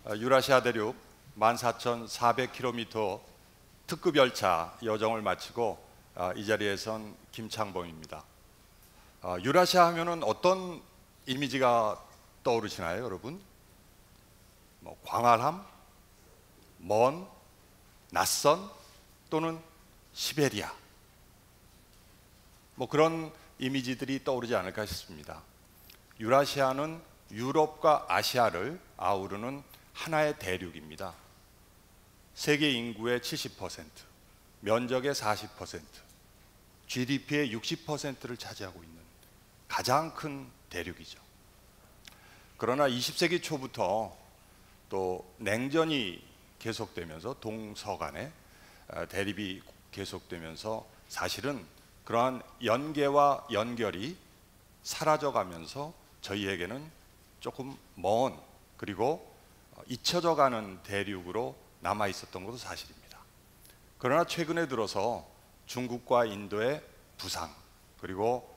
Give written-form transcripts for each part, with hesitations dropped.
유라시아 대륙 14,400km 특급 열차 여정을 마치고 이 자리에선 김창범입니다. 유라시아 하면은 어떤 이미지가 떠오르시나요, 여러분? 광활함, 먼, 낯선 또는 시베리아, 그런 이미지들이 떠오르지 않을까 싶습니다. 유라시아는 유럽과 아시아를 아우르는 하나의 대륙입니다. 세계 인구의 70%, 면적의 40%, GDP의 60%를 차지하고 있는 가장 큰 대륙이죠. 그러나 20세기 초부터 또 냉전이 계속되면서 동서 간의 대립이 계속되면서 사실은 그러한 연계와 연결이 사라져가면서 저희에게는 조금 먼 그리고 잊혀져가는 대륙으로 남아 있었던 것도 사실입니다. 그러나 최근에 들어서 중국과 인도의 부상 그리고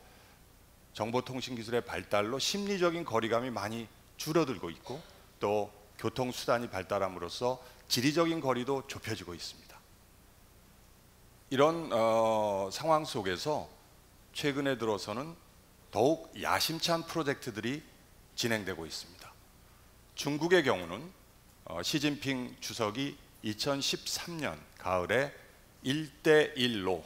정보통신기술의 발달로 심리적인 거리감이 많이 줄어들고 있고 또 교통수단이 발달함으로써 지리적인 거리도 좁혀지고 있습니다. 이런 상황 속에서 최근에 들어서는 더욱 야심찬 프로젝트들이 진행되고 있습니다. 중국의 경우는 시진핑 주석이 2013년 가을에 1대1로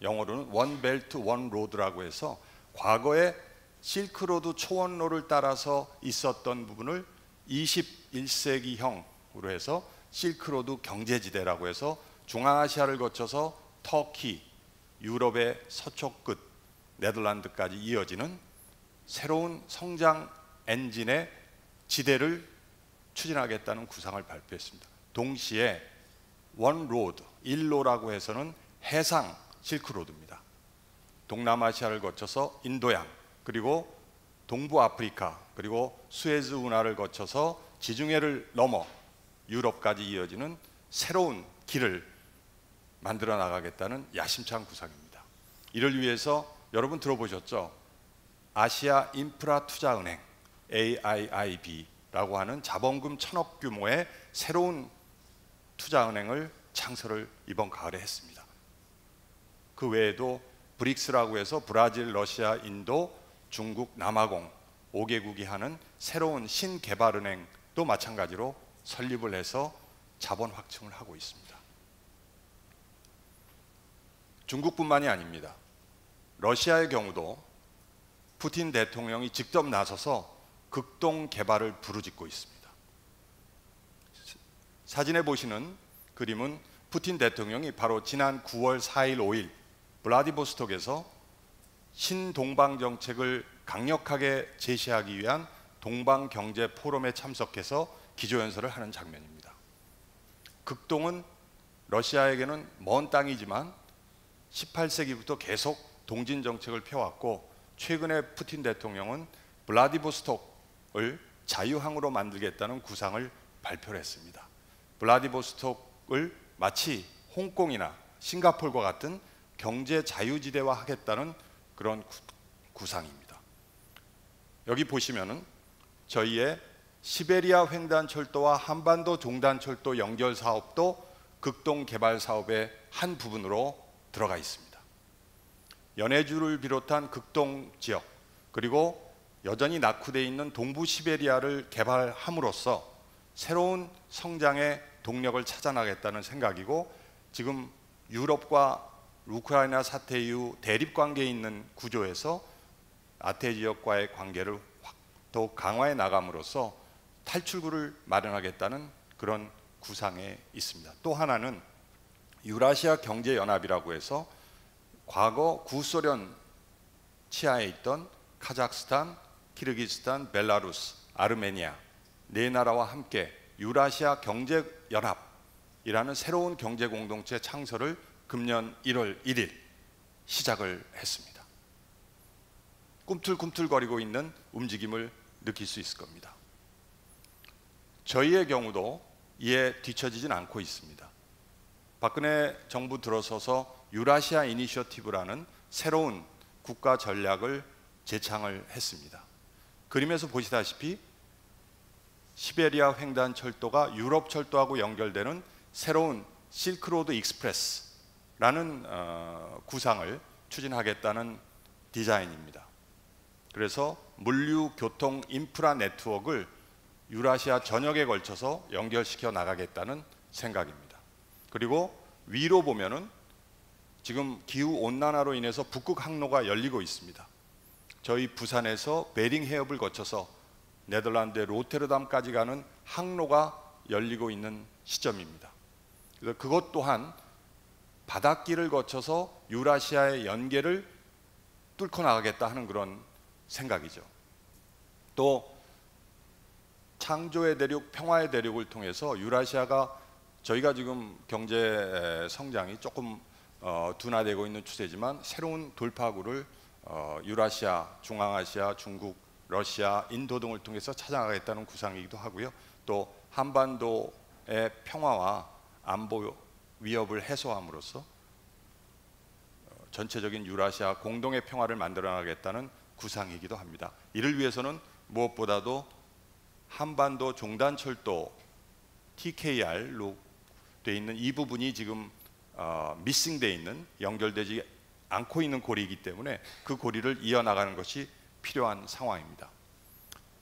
영어로는 원 벨트 원 로드라고 해서 과거에 실크로드 초원로를 따라서 있었던 부분을 21세기형으로 해서 실크로드 경제지대라고 해서 중앙아시아를 거쳐서 터키, 유럽의 서쪽 끝, 네덜란드까지 이어지는 새로운 성장 엔진의 지대를 추진하겠다는 구상을 발표했습니다. 동시에 원 로드, 일로라고 해서는 해상 실크로드입니다. 동남아시아를 거쳐서 인도양, 그리고 동부 아프리카, 그리고 수에즈 운하를 거쳐서 지중해를 넘어 유럽까지 이어지는 새로운 길을 만들어 나가겠다는 야심찬 구상입니다. 이를 위해서 여러분 들어보셨죠? 아시아 인프라 투자은행 AIIB라고 하는 자본금 1,000억 규모의 새로운 투자은행을 창설을 이번 가을에 했습니다. 그 외에도 브릭스라고 해서 브라질, 러시아, 인도, 중국, 남아공 5개국이 하는 새로운 신개발은행도 마찬가지로 설립을 해서 자본 확충을 하고 있습니다. 중국뿐만이 아닙니다. 러시아의 경우도 푸틴 대통령이 직접 나서서 극동 개발을 부르짖고 있습니다. 사진에 보시는 그림은 푸틴 대통령이 바로 지난 9월 4일, 5일 블라디보스톡에서 신동방 정책을 강력하게 제시하기 위한 동방경제 포럼에 참석해서 기조연설을 하는 장면입니다. 극동은 러시아에게는 먼 땅이지만 18세기부터 계속 동진 정책을 펴왔고 최근에 푸틴 대통령은 블라디보스톡을 자유항으로 만들겠다는 구상을 발표를 했습니다. 블라디보스톡을 마치 홍콩이나 싱가포르와 같은 경제 자유지대화 하겠다는 그런 구상입니다. 여기 보시면은 저희의 시베리아 횡단철도와 한반도 종단철도 연결 사업도 극동 개발 사업의 한 부분으로 들어가 있습니다. 연해주를 비롯한 극동 지역 그리고 여전히 낙후되어 있는 동부 시베리아를 개발함으로써 새로운 성장의 동력을 찾아나겠다는 생각이고 지금 유럽과 우크라이나 사태 이후 대립관계에 있는 구조에서 아태 지역과의 관계를 더욱 강화해 나감으로써 탈출구를 마련하겠다는 그런 구상에 있습니다. 또 하나는 유라시아 경제연합이라고 해서 과거 구소련 치하에 있던 카자흐스탄, 키르기스탄, 벨라루스, 아르메니아 네 나라와 함께 유라시아 경제연합이라는 새로운 경제공동체 창설을 금년 1월 1일 시작을 했습니다. 꿈틀꿈틀거리고 있는 움직임을 느낄 수 있을 겁니다. 저희의 경우도 이에 뒤처지진 않고 있습니다. 박근혜 정부 들어서서 유라시아 이니셔티브라는 새로운 국가 전략을 제창을 했습니다. 그림에서 보시다시피 시베리아 횡단철도가 유럽 철도하고 연결되는 새로운 실크로드 익스프레스라는 구상을 추진하겠다는 디자인입니다. 그래서 물류 교통 인프라 네트워크를 유라시아 전역에 걸쳐서 연결시켜 나가겠다는 생각입니다. 그리고 위로 보면은 지금 기후 온난화로 인해서 북극 항로가 열리고 있습니다. 저희 부산에서 베링 해협을 거쳐서 네덜란드의 로테르담까지 가는 항로가 열리고 있는 시점입니다. 그래서 그것 또한 바닷길을 거쳐서 유라시아의 연계를 뚫고 나가겠다 하는 그런 생각이죠. 또 창조의 대륙, 평화의 대륙을 통해서 유라시아가 저희가 지금 경제 성장이 조금 둔화되고 있는 추세지만 새로운 돌파구를 유라시아, 중앙아시아, 중국, 러시아, 인도 등을 통해서 찾아가겠다는 구상이기도 하고요. 또 한반도의 평화와 안보 위협을 해소함으로써 전체적인 유라시아 공동의 평화를 만들어 나가겠다는 구상이기도 합니다. 이를 위해서는 무엇보다도 한반도 종단철도 TKR로 되어 있는 이 부분이 지금 미싱되어 있는, 연결되지 않고 있는 고리이기 때문에 그 고리를 이어나가는 것이 필요한 상황입니다.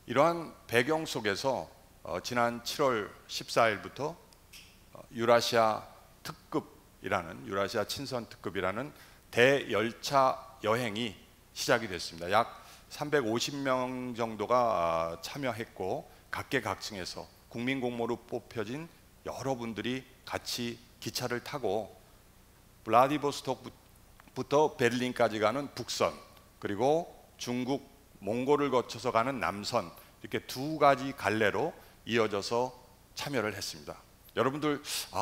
이러한 배경 속에서 지난 7월 14일부터 유라시아 특급이라는, 유라시아 친선 특급이라는 대열차 여행이 시작이 됐습니다. 약 350명 정도가 참여했고 각계각층에서 국민공모로 뽑혀진 여러분들이 같이 기차를 타고 블라디보스톡부터 베를린까지 가는 북선, 그리고 중국 몽골을 거쳐서 가는 남선, 이렇게 두 가지 갈래로 이어져서 참여를 했습니다. 여러분들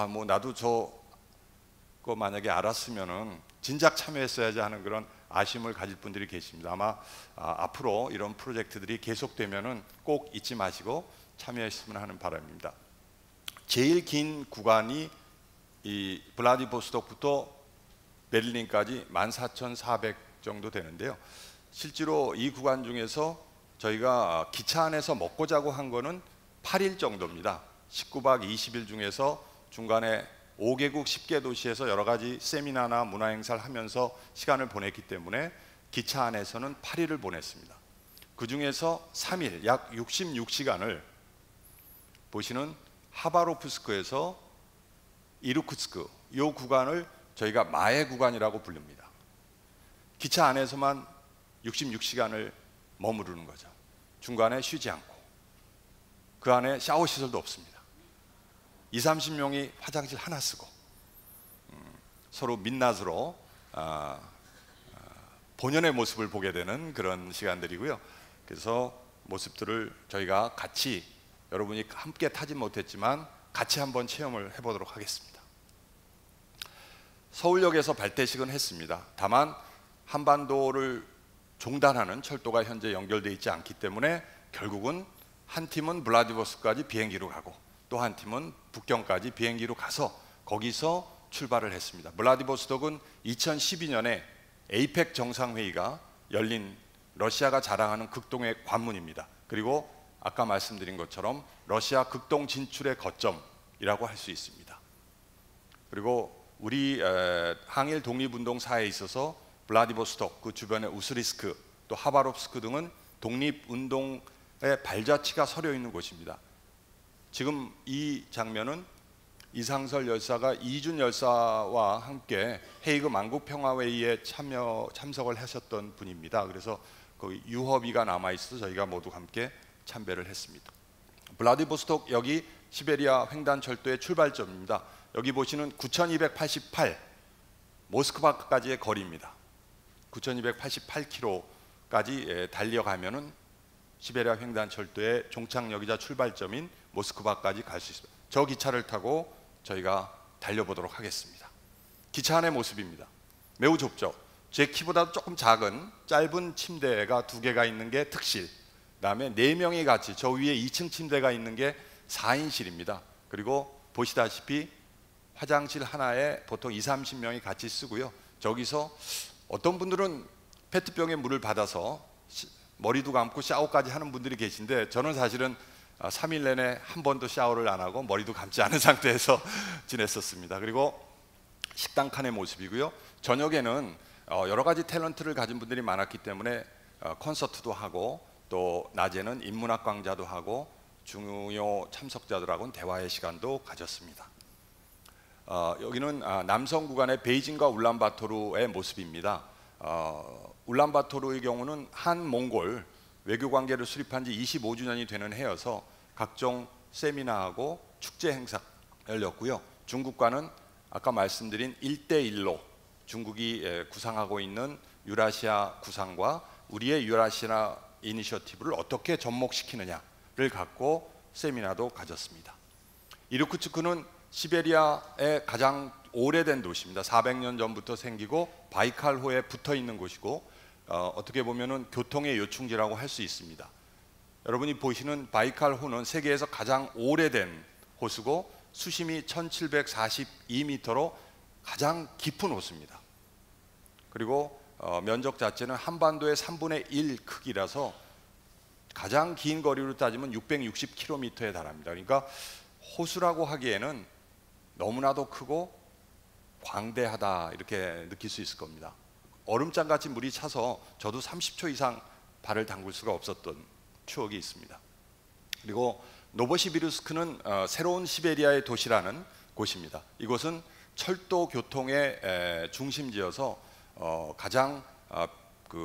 뭐 나도 저거 만약에 알았으면은 진작 참여했어야지 하는 그런 아쉬움을 가질 분들이 계십니다. 아마 앞으로 이런 프로젝트들이 계속되면은 꼭 잊지 마시고 참여했으면 하는 바람입니다. 제일 긴 구간이 이 블라디보스톡부터 베를린까지 14,400 정도 되는데요. 실제로 이 구간 중에서 저희가 기차 안에서 먹고 자고 한 거는 8일 정도입니다. 19박 20일 중에서 중간에 5개국 10개 도시에서 여러 가지 세미나나 문화 행사를 하면서 시간을 보냈기 때문에 기차 안에서는 8일을 보냈습니다. 그 중에서 3일, 약 66시간을 보시는 하바롭스크에서 이루크츠크, 이 구간을 저희가 마의 구간이라고 부릅니다. 기차 안에서만 66시간을 머무르는 거죠. 중간에 쉬지 않고. 그 안에 샤워 시설도 없습니다. 20-30명이 화장실 하나 쓰고 서로 민낯으로 본연의 모습을 보게 되는 그런 시간들이고요. 그래서 모습들을 저희가 같이, 여러분이 함께 타지 못했지만 같이 한번 체험을 해보도록 하겠습니다. 서울역에서 발대식은 했습니다. 다만 한반도를 종단하는 철도가 현재 연결되어 있지 않기 때문에 결국은 한 팀은 블라디보스토크까지 비행기로 가고 또 한 팀은 북경까지 비행기로 가서 거기서 출발을 했습니다. 블라디보스톡은 2012년에 에이펙 정상회의가 열린 러시아가 자랑하는 극동의 관문입니다. 그리고 아까 말씀드린 것처럼 러시아 극동 진출의 거점이라고 할 수 있습니다. 그리고 우리 항일 독립운동사에 있어서 블라디보스톡, 그 주변의 우스리스크, 또 하바롭스크 등은 독립운동의 발자취가 서려 있는 곳입니다. 지금 이 장면은 이상설 열사가 이준 열사와 함께 헤이그 만국평화회의에 참석을 하셨던 분입니다. 그래서 거기 유허비가 남아 있어서 저희가 모두 함께 참배를 했습니다. 블라디보스톡 역이 시베리아 횡단철도의 출발점입니다. 여기 보시는 9,288 모스크바까지의 거리입니다. 9,288km까지 달려가면은 시베리아 횡단철도의 종착역이자 출발점인 모스크바까지 갈 수 있습니다. 저 기차를 타고 저희가 달려보도록 하겠습니다. 기차 안의 모습입니다. 매우 좁죠. 제 키보다 조금 작은 짧은 침대가 2개가 있는 게 특실, 그 다음에 4명이 같이 저 위에 2층 침대가 있는 게 4인실입니다. 그리고 보시다시피 화장실 하나에 보통 20-30명이 같이 쓰고요. 저기서 어떤 분들은 페트병에 물을 받아서 머리도 감고 샤워까지 하는 분들이 계신데 저는 사실은 3일 내내 한 번도 샤워를 안 하고 머리도 감지 않은 상태에서 지냈었습니다. 그리고 식당 칸의 모습이고요. 저녁에는 여러 가지 탤런트를 가진 분들이 많았기 때문에 콘서트도 하고 또 낮에는 인문학 강좌도 하고 중요 참석자들하고는 대화의 시간도 가졌습니다. 여기는 남성 구간의 베이징과 울란바토르의 모습입니다. 울란바토르의 경우는 한몽골 외교관계를 수립한 지 25주년이 되는 해여서 각종 세미나하고 축제 행사 열렸고요. 중국과는 아까 말씀드린 1대1로 중국이 구상하고 있는 유라시아 구상과 우리의 유라시아 이니셔티브를 어떻게 접목시키느냐를 갖고 세미나도 가졌습니다. 이르쿠츠크는 시베리아의 가장 오래된 도시입니다. 400년 전부터 생기고 바이칼호에 붙어 있는 곳이고 어떻게 보면은 교통의 요충지라고 할 수 있습니다. 여러분이 보시는 바이칼호는 세계에서 가장 오래된 호수고 수심이 1742m로 가장 깊은 호수입니다. 그리고 면적 자체는 한반도의 3분의 1 크기라서 가장 긴 거리로 따지면 660km에 달합니다. 그러니까 호수라고 하기에는 너무나도 크고 광대하다 이렇게 느낄 수 있을 겁니다. 얼음장같이 물이 차서 저도 30초 이상 발을 담글 수가 없었던 추억이 있습니다. 그리고 노보시비르스크는 새로운 시베리아의 도시라는 곳입니다. 이곳은 철도 교통의 중심지여서 가장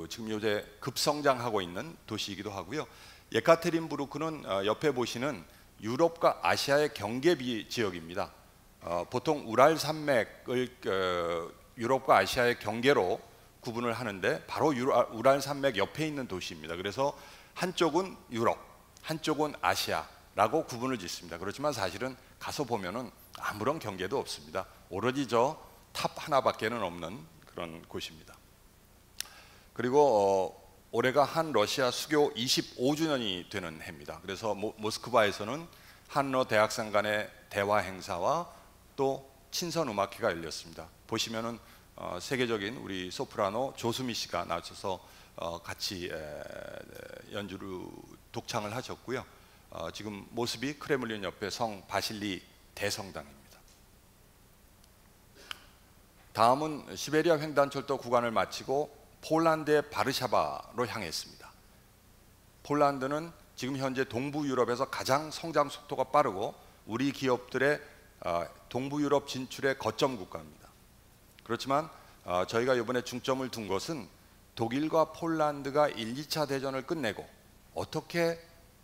지금 요새 급성장하고 있는 도시이기도 하고요. 예카테린부르크는 옆에 보시는 유럽과 아시아의 경계 지역입니다. 보통 우랄 산맥을 유럽과 아시아의 경계로 구분을 하는데 바로 우랄 산맥 옆에 있는 도시입니다. 그래서 한쪽은 유럽, 한쪽은 아시아라고 구분을 짓습니다. 그렇지만 사실은 가서 보면은 아무런 경계도 없습니다. 오로지 저 탑 하나밖에는 없는 그런 곳입니다. 그리고 올해가 한 러시아 수교 25주년이 되는 해입니다. 그래서 모스크바에서는 한러 대학생 간의 대화 행사와 또 친선 음악회가 열렸습니다. 보시면은 세계적인 우리 소프라노 조수미 씨가 나와서 같이 연주를 독창을 하셨고요. 지금 모습이 크레물린 옆에 성 바실리 대성당입니다. 다음은 시베리아 횡단철도 구간을 마치고 폴란드의 바르샤바로 향했습니다. 폴란드는 지금 현재 동부 유럽에서 가장 성장 속도가 빠르고 우리 기업들의 동부 유럽 진출의 거점 국가입니다. 그렇지만 저희가 이번에 중점을 둔 것은 독일과 폴란드가 1, 2차 대전을 끝내고 어떻게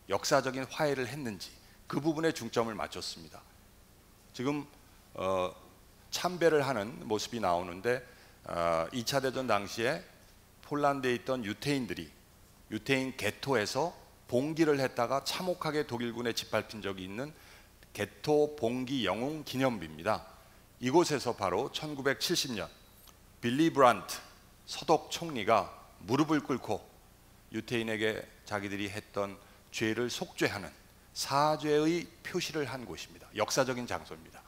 역사적인 화해를 했는지 그 부분에 중점을 맞췄습니다. 지금 참배를 하는 모습이 나오는데 2차 대전 당시에 폴란드에 있던 유태인들이 유태인 게토에서 봉기를 했다가 참혹하게 독일군에 짓밟힌 적이 있는 게토 봉기 영웅 기념비입니다. 이곳에서 바로 1970년 빌리 브란트 서독 총리가 무릎을 꿇고 유태인에게 자기들이 했던 죄를 속죄하는 사죄의 표시를 한 곳입니다. 역사적인 장소입니다.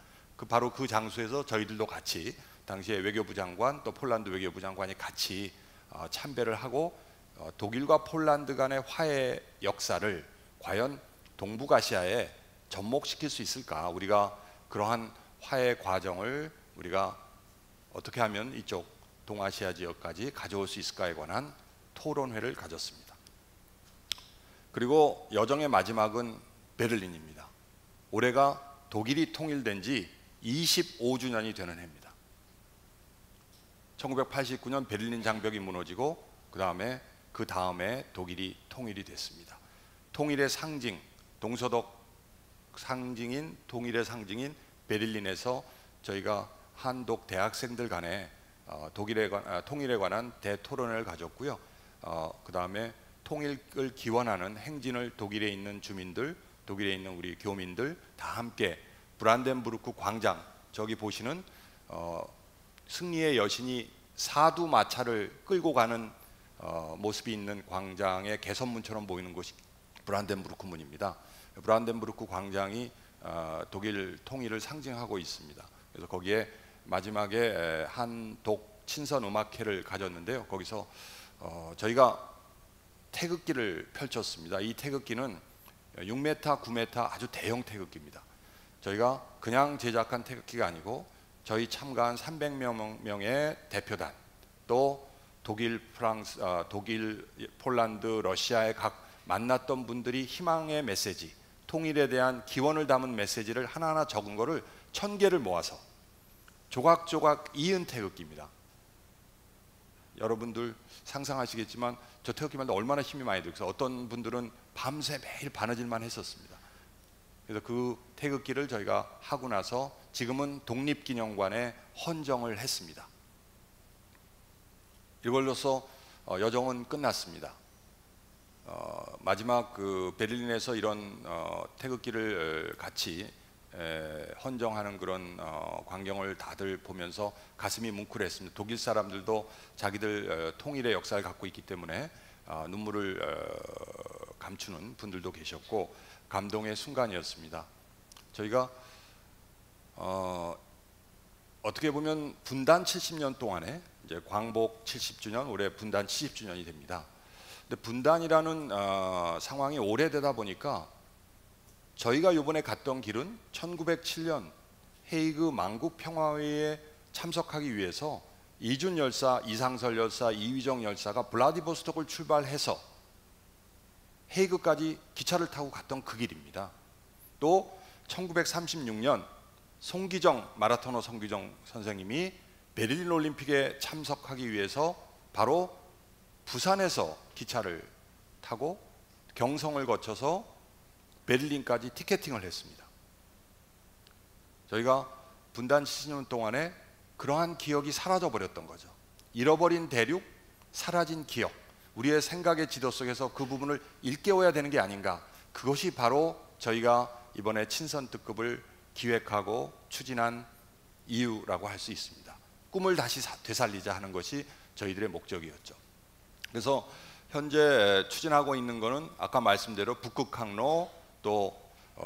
바로 그 장소에서 저희들도 같이 당시에 외교부 장관 또 폴란드 외교부 장관이 같이 참배를 하고 독일과 폴란드 간의 화해 역사를 과연 동북아시아에 접목시킬 수 있을까? 우리가 그러한 화해 과정을 우리가 어떻게 하면 이쪽 동아시아 지역까지 가져올 수 있을까에 관한 토론회를 가졌습니다. 그리고 여정의 마지막은 베를린입니다. 올해가 독일이 통일된 지 25주년이 되는 해입니다. 1989년 베를린 장벽이 무너지고 그 다음에 독일이 통일이 됐습니다. 통일의 상징, 동서독 상징인 통일의 상징인 베를린에서 저희가 한독 대학생들 간에 통일에 관한 대토론을 가졌고요. 그 다음에 통일을 기원하는 행진을 독일에 있는 주민들, 독일에 있는 우리 교민들 다 함께 브란덴부르크 광장, 저기 보시는 승리의 여신이 사두 마차를 끌고 가는 모습이 있는 광장의 개선문처럼 보이는 곳이 브란덴부르크 문입니다. 브란덴부르크 광장이 독일 통일을 상징하고 있습니다. 그래서 거기에 마지막에 한독 친선 음악회를 가졌는데요. 거기서 저희가 태극기를 펼쳤습니다. 이 태극기는 6m, 9m 아주 대형 태극기입니다. 저희가 그냥 제작한 태극기가 아니고 저희 참가한 300명의 대표단, 또 독일, 프랑스, 독일, 폴란드, 러시아의 각 만났던 분들이 희망의 메시지, 통일에 대한 기원을 담은 메시지를 하나하나 적은 거를 1000개를 모아서 조각조각 이은 태극기입니다. 여러분들 상상하시겠지만 저 태극기만 해도 얼마나 힘이 많이 들어서 어떤 분들은 밤새 매일 바느질만 했었습니다. 그래서 그 태극기를 저희가 하고 나서 지금은 독립기념관에 헌정을 했습니다. 이걸로써 여정은 끝났습니다. 마지막 그 베를린에서 이런 태극기를 같이 헌정하는 그런 광경을 다들 보면서 가슴이 뭉클했습니다. 독일 사람들도 자기들 통일의 역사를 갖고 있기 때문에 눈물을 감추는 분들도 계셨고 감동의 순간이었습니다. 저희가 어떻게 보면 분단 70년 동안에 이제 광복 70주년, 올해 분단 70주년이 됩니다. 근데 분단이라는 상황이 오래되다 보니까 저희가 이번에 갔던 길은 1907년 헤이그 만국 평화회의에 참석하기 위해서 이준 열사, 이상설 열사, 이휘정 열사가 블라디보스톡을 출발해서 헤이그까지 기차를 타고 갔던 그 길입니다. 또 1936년 마라토너 송기정 선생님이 베를린 올림픽에 참석하기 위해서 바로 부산에서 기차를 타고 경성을 거쳐서 베를린까지 티켓팅을 했습니다. 저희가 분단 70년 동안에 그러한 기억이 사라져 버렸던 거죠. 잃어버린 대륙, 사라진 기억, 우리의 생각의 지도 속에서 그 부분을 일깨워야 되는 게 아닌가. 그것이 바로 저희가 이번에 친선특급을 기획하고 추진한 이유라고 할 수 있습니다. 꿈을 다시 되살리자 하는 것이 저희들의 목적이었죠. 그래서 현재 추진하고 있는 것은 아까 말씀대로 북극항로, 또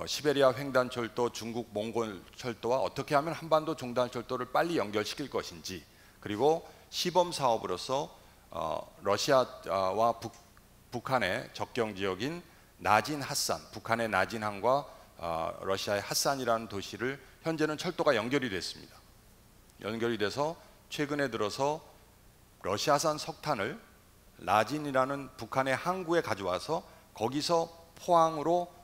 시베리아 횡단철도, 중국 몽골철도와 어떻게 하면 한반도 종단철도를 빨리 연결시킬 것인지, 그리고 시범 사업으로서 러시아와 북한의 접경 지역인 나진 하산, 북한의 나진항과 러시아의 하산이라는 도시를 현재는 철도가 연결이 됐습니다. 연결이 돼서 최근에 들어서 러시아산 석탄을 나진이라는 북한의 항구에 가져와서 거기서 포항으로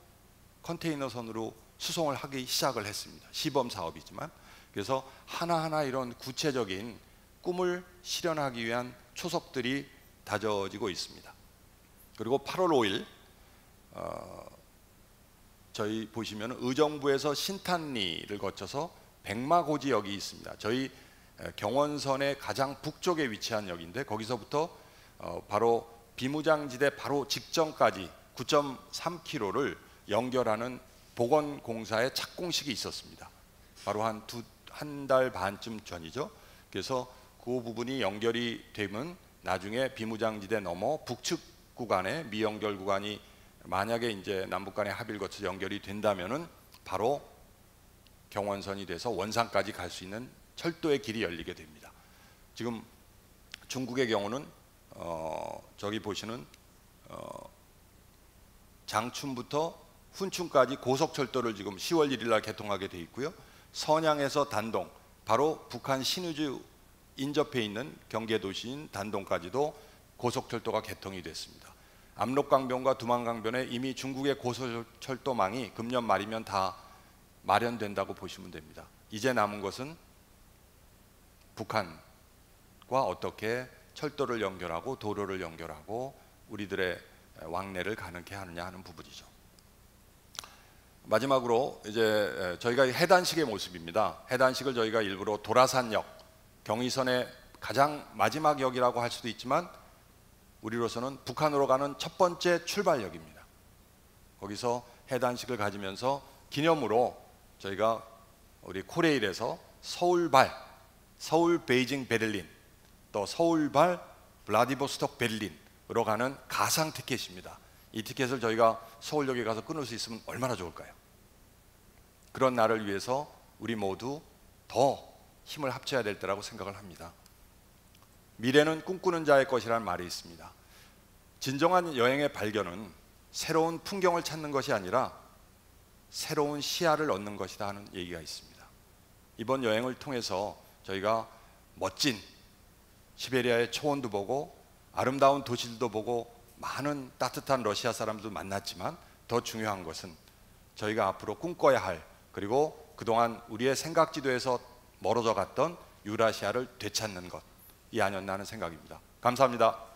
컨테이너선으로 수송을 하기 시작을 했습니다. 시범 사업이지만. 그래서 하나하나 이런 구체적인 꿈을 실현하기 위한 초석들이 다져지고 있습니다. 그리고 8월 5일 저희 보시면 의정부에서 신탄리를 거쳐서 백마고지역이 있습니다. 저희 경원선의 가장 북쪽에 위치한 역인데 거기서부터 바로 비무장지대 바로 직전까지 9.3km를 연결하는 보건공사의 착공식이 있었습니다. 바로 한 달 반쯤 전이죠. 그래서 그 부분이 연결이 되면 나중에 비무장지대 넘어 북측 구간에 미연결 구간이 만약에 이제 남북 간의 합의를 거쳐 연결이 된다면은 바로 경원선이 돼서 원산까지 갈 수 있는 철도의 길이 열리게 됩니다. 지금 중국의 경우는 저기 보시는 장춘부터 훈춘까지 고속철도를 지금 10월 1일 날 개통하게 돼 있고요. 선양에서 단동, 바로 북한 신의주 인접해 있는 경계도시인 단동까지도 고속철도가 개통이 됐습니다. 압록강변과 두만강변에 이미 중국의 고속철도망이 금년 말이면 다 마련된다고 보시면 됩니다. 이제 남은 것은 북한과 어떻게 철도를 연결하고 도로를 연결하고 우리들의 왕래를 가능케 하느냐 하는 부분이죠. 마지막으로 이제 저희가 해단식의 모습입니다. 해단식을 저희가 일부러 도라산역, 경의선의 가장 마지막 역이라고 할 수도 있지만 우리로서는 북한으로 가는 첫 번째 출발역입니다. 거기서 해단식을 가지면서 기념으로 저희가 우리 코레일에서 서울 베이징 베를린, 또 서울발 블라디보스톡 베를린으로 가는 가상 티켓입니다. 이 티켓을 저희가 서울역에 가서 끊을 수 있으면 얼마나 좋을까요? 그런 날을 위해서 우리 모두 더 힘을 합쳐야 될 때라고 생각을 합니다. 미래는 꿈꾸는 자의 것이라는 말이 있습니다. 진정한 여행의 발견은 새로운 풍경을 찾는 것이 아니라 새로운 시야를 얻는 것이다 하는 얘기가 있습니다. 이번 여행을 통해서 저희가 멋진 시베리아의 초원도 보고 아름다운 도시들도 보고 많은 따뜻한 러시아 사람들도 만났지만, 더 중요한 것은 저희가 앞으로 꿈꿔야 할, 그리고 그동안 우리의 생각지도에서 멀어져 갔던 유라시아를 되찾는 것, 이 아니었나 하는 생각입니다. 감사합니다.